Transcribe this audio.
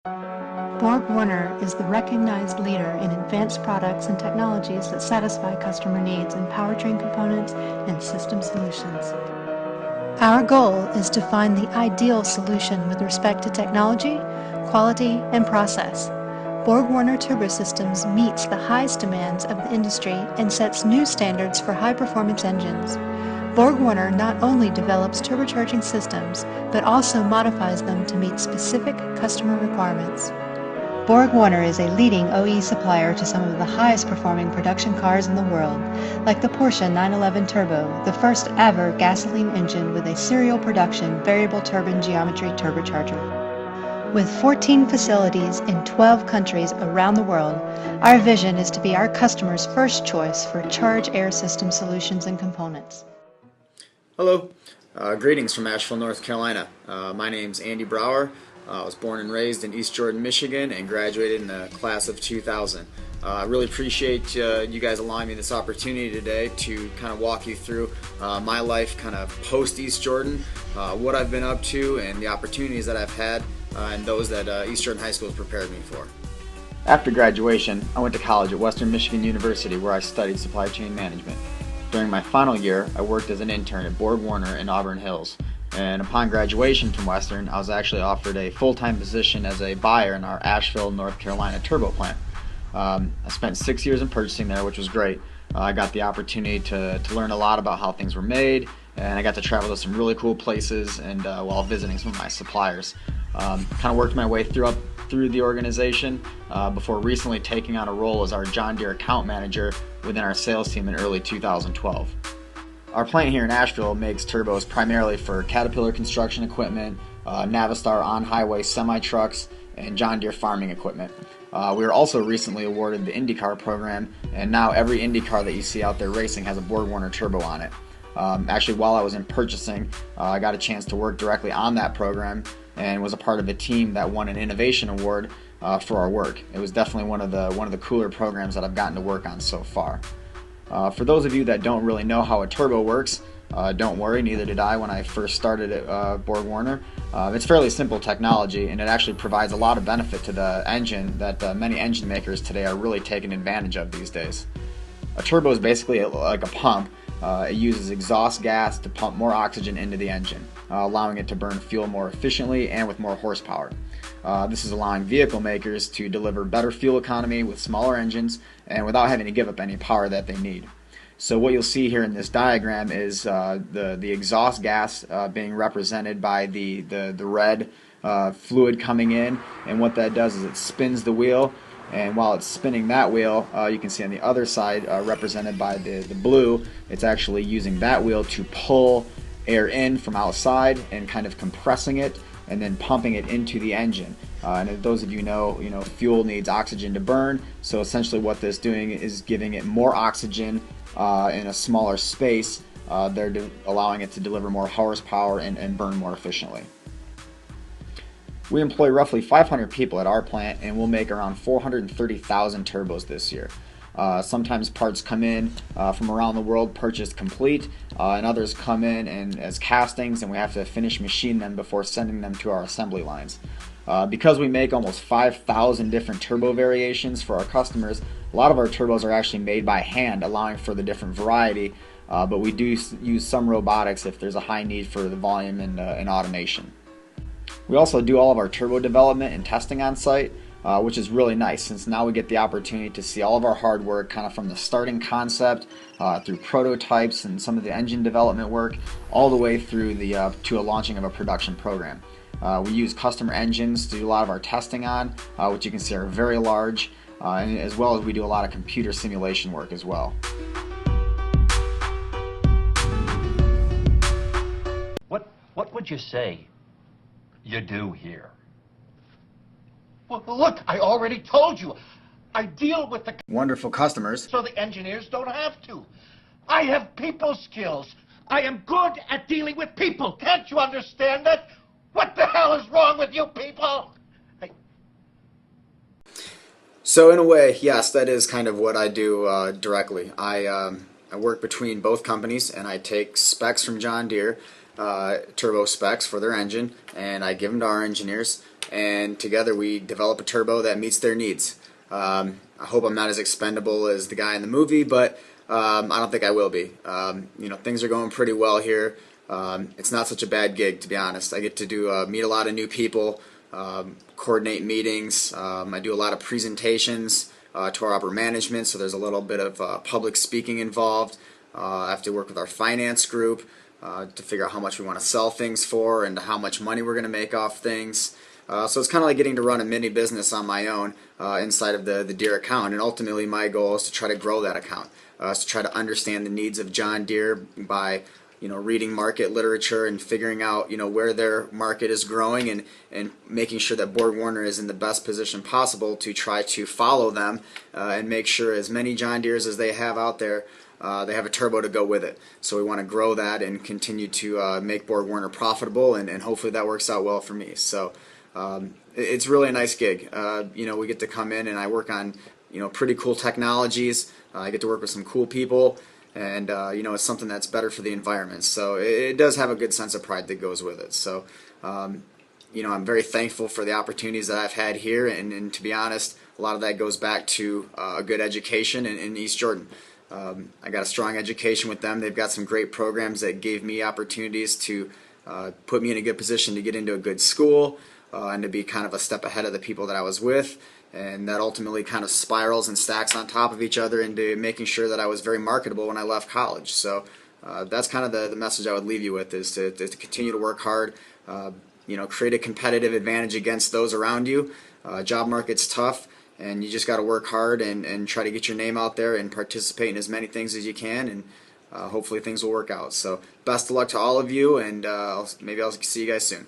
BorgWarner is the recognized leader in advanced products and technologies that satisfy customer needs in powertrain components and system solutions. Our goal is to find the ideal solution with respect to technology, quality, and process. BorgWarner Turbo Systems meets the highest demands of the industry and sets new standards for high-performance engines. BorgWarner not only develops turbocharging systems, but also modifies them to meet specific customer requirements. BorgWarner is a leading OE supplier to some of the highest performing production cars in the world, like the Porsche 911 Turbo, the first ever gasoline engine with a serial production variable turbine geometry turbocharger. With 14 facilities in 12 countries around the world, our vision is to be our customers' first choice for charge air system solutions and components. Hello, greetings from Asheville, North Carolina. My name's Andy Brouwer. I was born and raised in East Jordan, Michigan, and graduated in the class of 2000. I really appreciate you guys allowing me this opportunity today to kind of walk you through my life kind of post East Jordan, what I've been up to, and the opportunities that I've had and those that East Jordan High School has prepared me for. After graduation, I went to college at Western Michigan University where I studied supply chain management. During my final year, I worked as an intern at BorgWarner in Auburn Hills. And upon graduation from Western, I was actually offered a full-time position as a buyer in our Asheville, North Carolina turbo plant. I spent 6 years in purchasing there, which was great. I got the opportunity to learn a lot about how things were made, and I got to travel to some really cool places and while visiting some of my suppliers. Kind of worked my way through the organization before recently taking on a role as our John Deere account manager within our sales team in early 2012. Our plant here in Asheville makes turbos primarily for Caterpillar construction equipment, Navistar on-highway semi-trucks, and John Deere farming equipment. We were also recently awarded the IndyCar program, and now every IndyCar that you see out there racing has a BorgWarner turbo on it. Actually, while I was in purchasing, I got a chance to work directly on that program and was a part of a team that won an innovation award for our work. It was definitely one of the cooler programs that I've gotten to work on so far. For those of you that don't really know how a turbo works, don't worry, neither did I when I first started at BorgWarner. It's fairly simple technology, and it actually provides a lot of benefit to the engine that many engine makers today are really taking advantage of these days. A turbo is basically like a pump. It uses exhaust gas to pump more oxygen into the engine, allowing it to burn fuel more efficiently and with more horsepower. This is allowing vehicle makers to deliver better fuel economy with smaller engines and without having to give up any power that they need. So what you'll see here in this diagram is the exhaust gas being represented by the red fluid coming in, and what that does is it spins the wheel, and while it's spinning that wheel, you can see on the other side represented by the blue, it's actually using that wheel to pull air in from outside and kind of compressing it and then pumping it into the engine. And as those of you know, fuel needs oxygen to burn, so essentially what this is doing is giving it more oxygen in a smaller space. They're allowing it to deliver more horsepower and burn more efficiently. We employ roughly 500 people at our plant, and we'll make around 430,000 turbos this year. Sometimes parts come in from around the world purchased complete, and others come in and as castings, and we have to finish machine them before sending them to our assembly lines. Because we make almost 5,000 different turbo variations for our customers, a lot of our turbos are actually made by hand, allowing for the different variety, but we do use some robotics if there's a high need for the volume and automation. We also do all of our turbo development and testing on site, which is really nice since now we get the opportunity to see all of our hard work kind of from the starting concept through prototypes and some of the engine development work all the way through to a launching of a production program. We use customer engines to do a lot of our testing on, which you can see are very large, and as well as we do a lot of computer simulation work as well. What would you say you do here? Well, look, I already told you. I deal with the Wonderful customers. so the engineers don't have to. I have people skills. I am good at dealing with people. Can't you understand that? What the hell is wrong with you people? So in a way, yes, that is kind of what I do directly. I work between both companies, and I take specs from John Deere, turbo specs for their engine, and I give them to our engineers. and together we develop a turbo that meets their needs. I hope I'm not as expendable as the guy in the movie, but I don't think I will be. Things are going pretty well here. It's not such a bad gig, to be honest. I get to meet a lot of new people, coordinate meetings. I do a lot of presentations to our upper management, so there's a little bit of public speaking involved. I have to work with our finance group to figure out how much we want to sell things for and how much money we're going to make off things. So it's kind of like getting to run a mini business on my own inside of the Deere account, and ultimately my goal is to try to grow that account, to try to understand the needs of John Deere by reading market literature and figuring out where their market is growing, and making sure that BorgWarner is in the best position possible to try to follow them and make sure as many John Deeres as they have out there, they have a turbo to go with it. So we want to grow that and continue to make BorgWarner profitable, and hopefully that works out well for me. So it's really a nice gig. We get to come in and I work on pretty cool technologies. I get to work with some cool people, and it's something that's better for the environment. So it does have a good sense of pride that goes with it. So I'm very thankful for the opportunities that I've had here, and to be honest, a lot of that goes back to a good education in East Jordan. I got a strong education with them. They've got some great programs that gave me opportunities to put me in a good position to get into a good school, and to be kind of a step ahead of the people that I was with. And that ultimately kind of spirals and stacks on top of each other into making sure that I was very marketable when I left college. So that's kind of the message I would leave you with, is to continue to work hard, create a competitive advantage against those around you. Job market's tough, and you just got to work hard and try to get your name out there and participate in as many things as you can, and hopefully things will work out. So best of luck to all of you, and maybe I'll see you guys soon.